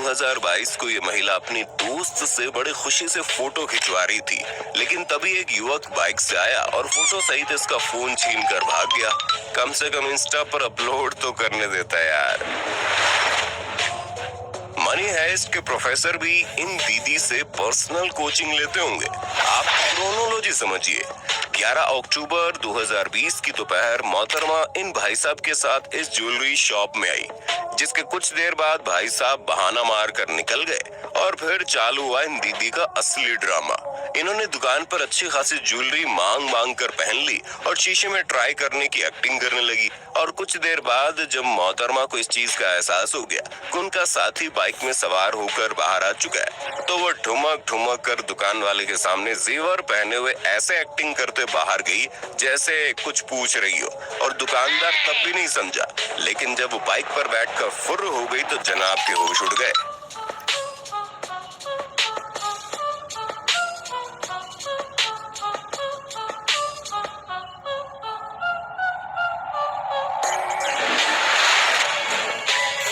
2022 को ये महिला अपनी दोस्त से बड़े खुशी से फोटो खिंचवा रही थी, लेकिन तभी एक युवक बाइक से आया और फोटो सहित इसका फोन छीन कर भाग गया। कम से कम इंस्टा पर अपलोड तो करने देता यार। मनी हाइस्ट के प्रोफेसर भी इन दीदी से पर्सनल कोचिंग लेते होंगे। आप क्रोनोलॉजी समझिए। 11 अक्टूबर 2020 की दोपहर मोहतरमा इन भाई साहब के साथ इस ज्वेलरी शॉप में आई, जिसके कुछ देर बाद भाई साहब बहाना मार कर निकल गए और फिर चालू हुआ इन दीदी का असली ड्रामा। इन्होंने दुकान पर अच्छी खासी ज्वेलरी मांग मांग कर पहन ली और शीशे में ट्राई करने की एक्टिंग करने लगी। और कुछ देर बाद जब मोहतरमा को इस चीज का एहसास हो गया कि उनका साथी बाइक में सवार होकर बाहर आ चुका है, तो वो ठुमक ठुमक कर दुकान वाले के सामने जेवर पहने हुए ऐसे एक्टिंग करते बाहर गई जैसे कुछ पूछ रही हो। और दुकानदार तब भी नहीं समझा, लेकिन जब वो बाइक पर बैठकर फुर्र हो गई तो जनाब के होश उड़ गए।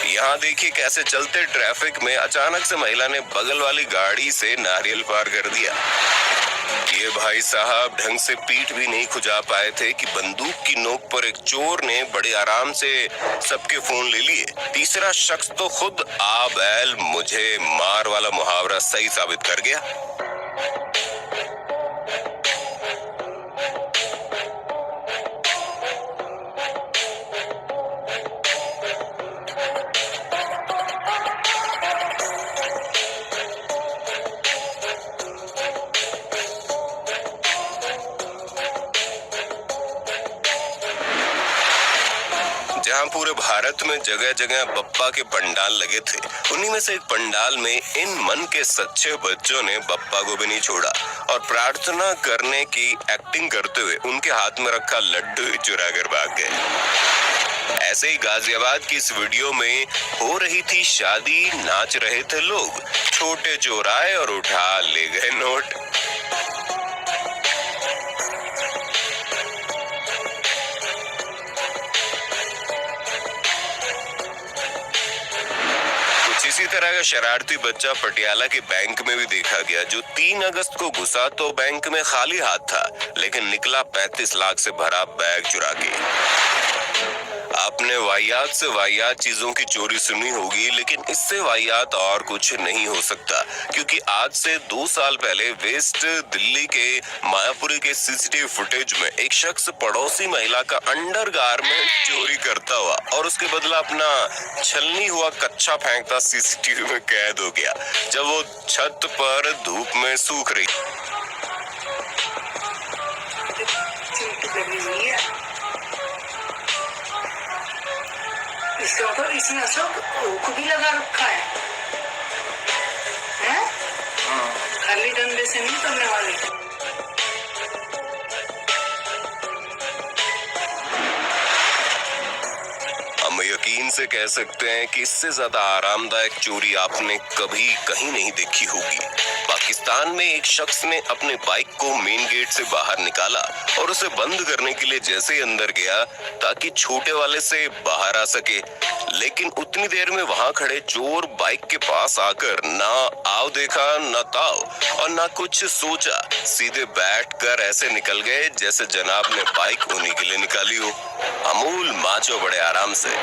यहाँ देखिए कैसे चलते ट्रैफिक में अचानक से महिला ने बगल वाली गाड़ी से नारियल पार कर दिया। ये भाई साहब ढंग से पीठ भी नहीं खुजा पाए थे कि बंदूक की नोक पर एक चोर ने बड़े आराम से सबके फोन ले लिए। तीसरा शख्स तो खुद आ बैल मुझे मार वाला मुहावरा सही साबित कर गया। जहाँ पूरे भारत में जगह जगह बप्पा के पंडाल लगे थे, उन्हीं में से एक पंडाल में इन मन के सच्चे बच्चों ने बप्पा को भी नहीं छोड़ा और प्रार्थना करने की एक्टिंग करते हुए उनके हाथ में रखा लड्डू चुरा कर भाग गए। ऐसे ही गाजियाबाद की इस वीडियो में हो रही थी शादी, नाच रहे थे लोग, छोटे चोर आए और उठा ले गए नोट। इसी तरह का शरारती बच्चा पटियाला के बैंक में भी देखा गया, जो 3 अगस्त को घुसा तो बैंक में खाली हाथ था, लेकिन निकला 35 लाख से भरा बैग चुरा के। आपने वाहियात से वाहियात चीजों की चोरी सुनी होगी, लेकिन इससे वाहियात और कुछ नहीं हो सकता, क्योंकि आज से 2 साल पहले वेस्ट दिल्ली के मायापुरी के सीसीटीवी फुटेज में एक शख्स पड़ोसी महिला का अंडरगारमेंट चोरी करता हुआ और उसके बदला अपना छलनी हुआ कच्चा फेंकता सीसीटीवी में कैद हो गया, जब वो छत पर धूप में सूख रही। इसके ऊपर इसमें अशोक हुक भी लगा रखा है? खाली डंडे से नहीं करने वाले। हम यकीन से कह सकते हैं कि इससे ज्यादा आरामदायक चोरी आपने कभी कहीं नहीं देखी होगी। पाकिस्तान में एक शख्स ने अपने बाइक को मेन गेट से बाहर निकाला और उसे बंद करने के लिए जैसे ही अंदर गया ताकि छोटे वाले से बाहर आ सके, लेकिन उतनी देर में वहां खड़े चोर बाइक के पास आकर ना आओ देखा ना ताओ और ना कुछ सोचा, सीधे बैठकर ऐसे निकल गए जैसे जनाब ने बाइक उन्हीं के लिए निकाली हो। अमूल माचो बड़े आराम से।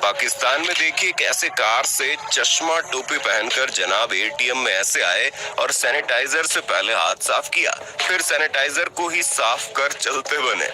पाकिस्तान में देखिए कैसे कार से चश्मा टोपी पहनकर जनाब एटीएम में ऐसे आए और सैनिटाइजर से पहले हाथ साफ किया, फिर सैनिटाइजर को ही साफ कर चलते बने।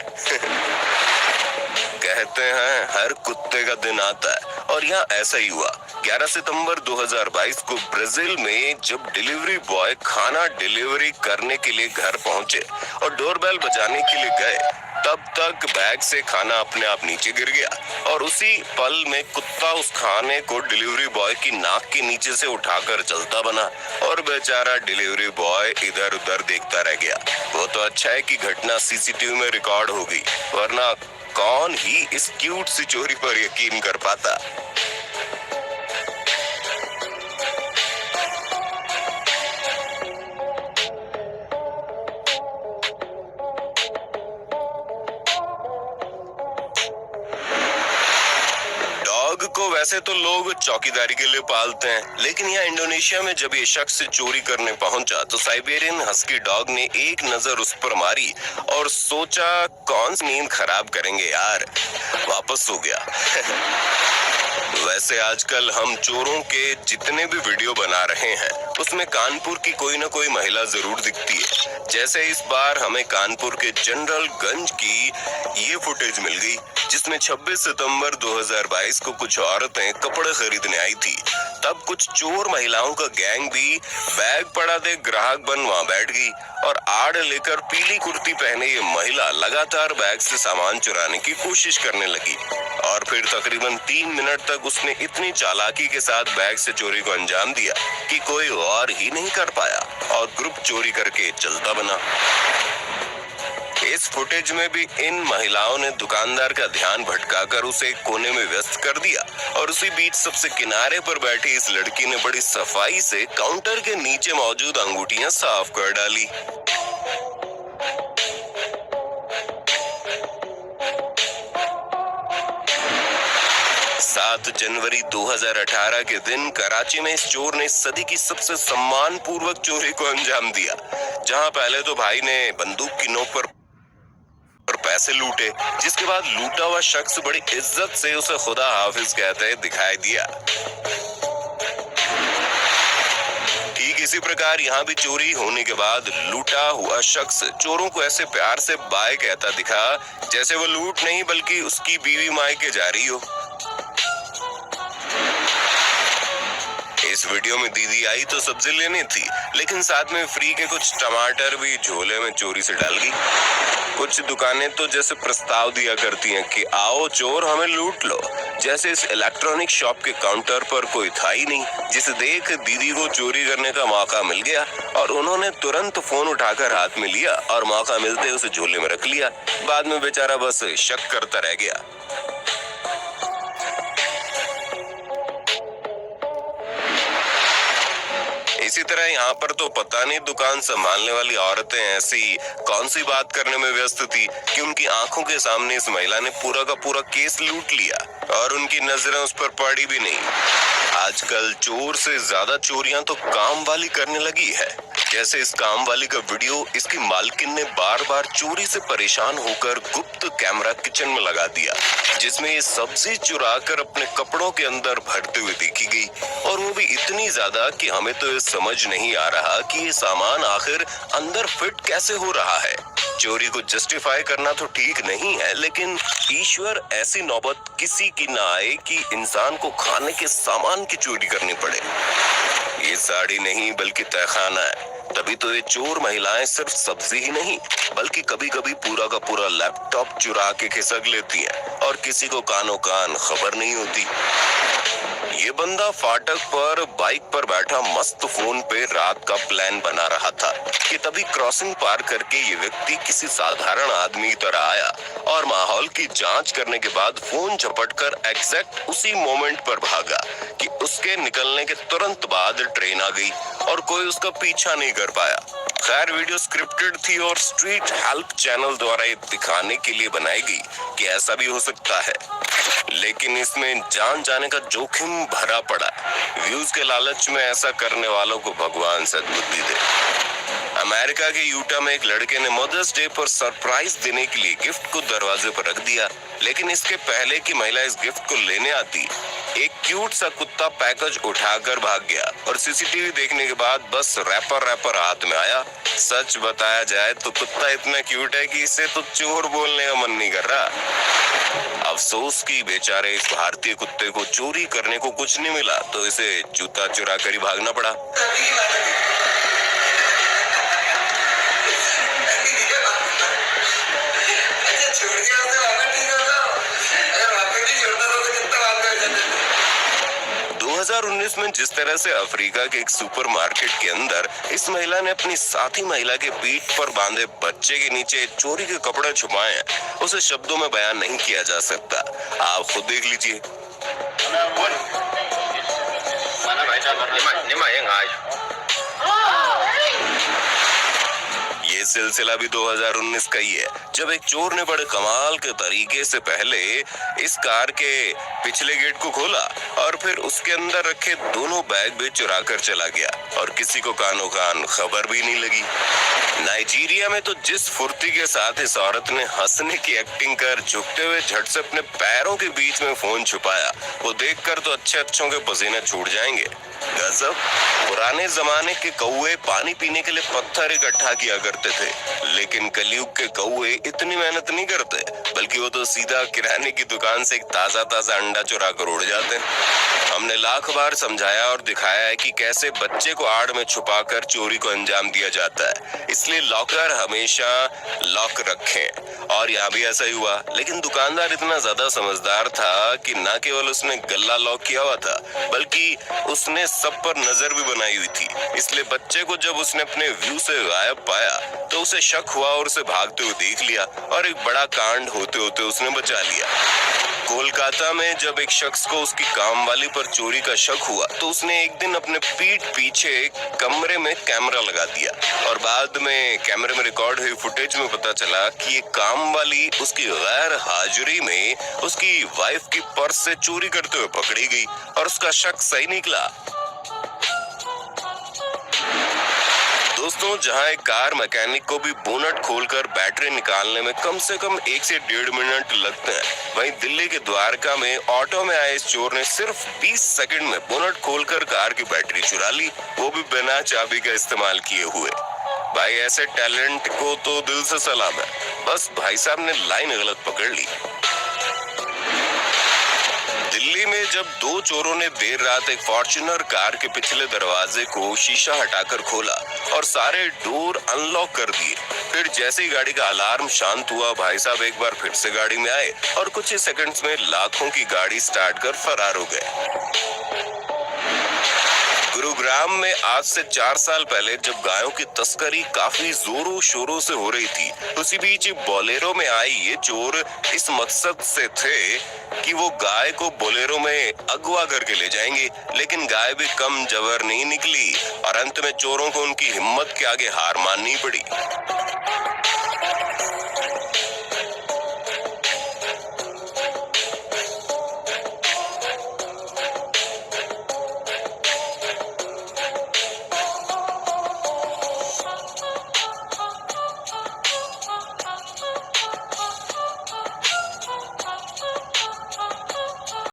कहते हैं हर कुत्ते का दिन आता है, और यहाँ ऐसा ही हुआ। 11 सितंबर 2022 को ब्राजील में जब डिलीवरी बॉय खाना डिलीवरी करने के लिए घर पहुंचे और डोरबेल बजाने के लिए गए, तब तक बैग से खाना अपने आप नीचे गिर गया और उसी पल में कुत्ता उस खाने को डिलीवरी बॉय की नाक के नीचे से उठाकर चलता बना और बेचारा डिलीवरी बॉय इधर उधर देखता रह गया। वो तो अच्छा है कि घटना सीसीटीवी में रिकॉर्ड हो गई, वरना कौन ही इस क्यूट सी चोरी पर यकीन कर पाता। डॉग को वैसे तो लोग चौकीदारी के लिए पालते हैं, लेकिन यहाँ इंडोनेशिया में जब ये शख्स चोरी करने पहुंचा तो साइबेरियन हस्की डॉग ने एक नजर उस पर मारी और सोचा कौन सी नींद खराब करेंगे यार, वापस सो गया। वैसे आजकल हम चोरों के जितने भी वीडियो बना रहे हैं उसमें कानपुर की कोई न कोई महिला जरूर दिखती है। जैसे इस बार हमें कानपुर के जनरल गंज की ये फुटेज मिल गई जिसमें 26 सितंबर 2022 को कुछ औरतें कपड़े खरीदने आई थी। तब कुछ चोर महिलाओं का गैंग भी बैग पड़ा देख ग्राहक बन वहाँ बैठ गई और आड़ लेकर पीली कुर्ती पहने ये महिला लगातार बैग से सामान चुराने की कोशिश करने लगी और फिर तकरीबन 3 मिनट तक उसने इतनी चालाकी के साथ बैग से चोरी को अंजाम दिया कि कोई और ही नहीं कर पाया और ग्रुप चोरी करके चलता बना। इस फुटेज में भी इन महिलाओं ने दुकानदार का ध्यान भटकाकर उसे एक कोने में व्यस्त कर दिया और उसी बीच सबसे किनारे पर बैठी इस लड़की ने बड़ी सफाई से काउंटर के नीचे मौजूद अंगूठियां साफ कर डाली। 7 जनवरी 2018 के दिन कराची में इस चोर ने सदी की सबसे सम्मान पूर्वक चोरी को अंजाम दिया, जहां पहले तो भाई ने बंदूक की नोक पर पैसे लूटे, जिसके बाद लूटा हुआ शख्स बड़ी इज्जत से उसे खुदा हाफिज कहते दिखाई दिया। ठीक इसी प्रकार यहाँ भी चोरी होने के बाद लूटा हुआ शख्स चोरों को ऐसे प्यार से बाय कहता दिखा जैसे वो लूट नहीं बल्कि उसकी बीवी मायके जा रही हो। इस वीडियो में दीदी आई तो सब्जी लेनी थी, लेकिन साथ में फ्री के कुछ टमाटर भी झोले में चोरी से डाल गई। कुछ दुकानें तो जैसे प्रस्ताव दिया करती हैं कि आओ चोर हमें लूट लो, जैसे इस इलेक्ट्रॉनिक शॉप के काउंटर पर कोई था ही नहीं, जिसे देख दीदी को चोरी करने का मौका मिल गया और उन्होंने तुरंत फोन उठाकर हाथ में लिया और मौका मिलते उसे झोले में रख लिया। बाद में बेचारा बस शक करता रह गया। इसी तरह यहाँ पर तो पता नहीं दुकान संभालने वाली औरतें ऐसी कौन सी बात करने में व्यस्त थी कि उनकी आंखों के सामने इस महिला ने पूरा का पूरा केस लूट लिया और उनकी नजरें उस पर पड़ी भी नहीं। आजकल चोर से ज्यादा चोरियां तो काम वाली करने लगी है। जैसे इस काम वाली का वीडियो इसकी मालकिन ने बार बार चोरी से परेशान होकर गुप्त कैमरा किचन में लगा दिया, जिसमें ये सब्जी चुरा कर अपने कपड़ों के अंदर भरते हुए देखी गई और वो भी इतनी ज्यादा कि हमें तो ये समझ नहीं आ रहा कि ये सामान आखिर अंदर फिट कैसे हो रहा है। चोरी को जस्टिफाई करना तो ठीक नहीं है, लेकिन ईश्वर ऐसी नौबत किसी की ना आए कि इंसान को खाने के सामान की चोरी करनी पड़े। ये साड़ी नहीं बल्कि तहखाना है, तभी तो ये चोर महिलाएं सिर्फ सब्जी ही नहीं बल्कि कभी कभी पूरा का पूरा लैपटॉप चुरा के खिसक लेती हैं और किसी को कानो कान खबर नहीं होती। ये बंदा फाटक पर बाइक पर बैठा मस्त फोन पे रात का प्लान बना रहा था कि तभी क्रॉसिंग पार करके ये व्यक्ति किसी साधारण आदमी की तरह आया और माहौल की जांच करने के बाद फोन झपटकर एग्जैक्ट उसी मोमेंट पर भागा कि उसके निकलने के तुरंत बाद ट्रेन आ गई और कोई उसका पीछा नहीं कर पाया। खैर वीडियो स्क्रिप्टेड थी और स्ट्रीट हेल्प चैनल द्वारा ये दिखाने के लिए बनाई गई कि ऐसा भी हो सकता है, लेकिन इसमें जान जाने का जोखिम भरा पड़ा। व्यूज के लालच में ऐसा करने वालों को भगवान सद्बुद्धि दे। अमेरिका के यूटा में एक लड़के ने मदर्स डे पर सरप्राइज देने के लिए गिफ्ट को दरवाजे पर रख दिया, लेकिन इसके पहले कि महिला इस गिफ्ट को लेने आती, एक क्यूट सा कुत्ता पैकेज उठाकर भाग गया और सीसीटीवी देखने के बाद बस रैपर हाथ में आया। सच बताया जाए तो कुत्ता इतना क्यूट है कि इसे तो चोर बोलने का मन नहीं कर रहा। अफसोस कि बेचारे इस भारतीय कुत्ते को चोरी करने को कुछ नहीं मिला तो इसे जूता चुरा कर ही भागना पड़ा। में जिस तरह से अफ्रीका के एक सुपरमार्केट के अंदर इस महिला ने अपनी साथी महिला के पीठ पर बांधे बच्चे के नीचे चोरी के कपड़े छुपाए हैं, उसे शब्दों में बयान नहीं किया जा सकता। आप खुद देख लीजिए। ये सिलसिला भी 2019 कही है, जब एक चोर ने बड़े कमाल के तरीके से पहले इस कार के पिछले गेट को खोला और फिर उसके अंदर रखे दोनों बैग भी चुरा कर चला गया और किसी को कानो कान खबर भी नहीं लगी। नाइजीरिया में तो जिस फुर्ती के साथ इस औरत ने हंसने की एक्टिंग कर झुकते हुए झट से अपने पैरों के बीच में फोन छुपाया, वो देखकर तो अच्छों के पसीने छूट जाएंगे। गजब। पुराने जमाने के कौवे पानी पीने के लिए पत्थर इकट्ठा किया करते थे, लेकिन कलयुग के कौवे इतनी मेहनत नहीं करते, बल्कि वो तो सीधा किराने की दुकान से एक ताजा अंडा चुरा कर उड़ जाते हैं। हमने लाख बार समझाया और दिखाया है कि कैसे बच्चे को आड़ में छुपाकर चोरी को अंजाम दिया जाता है, इसलिए लॉकर हमेशा लॉक रखें। और यहाँ भी ऐसा ही हुआ, लेकिन दुकानदार इतना ज्यादा समझदार था कि न केवल उसने गल्ला लॉक किया हुआ था, बल्कि उसने सब पर नजर भी बनाई हुई थी। इसलिए बच्चे को जब उसने अपने व्यू से गायब पाया तो उसे शक हुआ और उसे भागते हुए देख लिया और एक बड़ा कांड होते होते उसने बचा लिया। कोलकाता में जब एक शख्स को उसकी काम वाली पर चोरी का शक हुआ तो उसने एक दिन अपने पीठ पीछे कमरे में कैमरा लगा दिया और बाद में कैमरे में रिकॉर्ड हुई फुटेज में पता चला कि ये काम वाली उसकी गैर हाजिरी में उसकी वाइफ की पर्स से चोरी करते हुए पकड़ी गई और उसका शक सही निकला। दोस्तों, जहां एक कार मैकेनिक को भी बोनट खोलकर बैटरी निकालने में कम से कम 1 से 1.5 मिनट लगते हैं, वहीं दिल्ली के द्वारका में ऑटो में आए इस चोर ने सिर्फ 20 सेकंड में बोनट खोलकर कार की बैटरी चुरा ली, वो भी बिना चाबी का इस्तेमाल किए हुए। भाई, ऐसे टैलेंट को तो दिल से सलाम है, बस भाई साहब ने लाइन गलत पकड़ ली। दिल्ली में जब दो चोरों ने देर रात एक फॉर्च्यूनर कार के पिछले दरवाजे को शीशा हटाकर खोला और सारे डोर अनलॉक कर दिए, फिर जैसे ही गाड़ी का अलार्म शांत हुआ, भाई साहब एक बार फिर से गाड़ी में आए और कुछ ही सेकंड्स में लाखों की गाड़ी स्टार्ट कर फरार हो गए। गुरुग्राम में आज से 4 साल पहले जब गायों की तस्करी काफी जोरों शोरों से हो रही थी, उसी बीच बोलेरो में आए ये चोर इस मकसद से थे कि वो गाय को बोलेरो में अगवा करके ले जाएंगे, लेकिन गाय भी कम जबर नहीं निकली और अंत में चोरों को उनकी हिम्मत के आगे हार माननी पड़ी।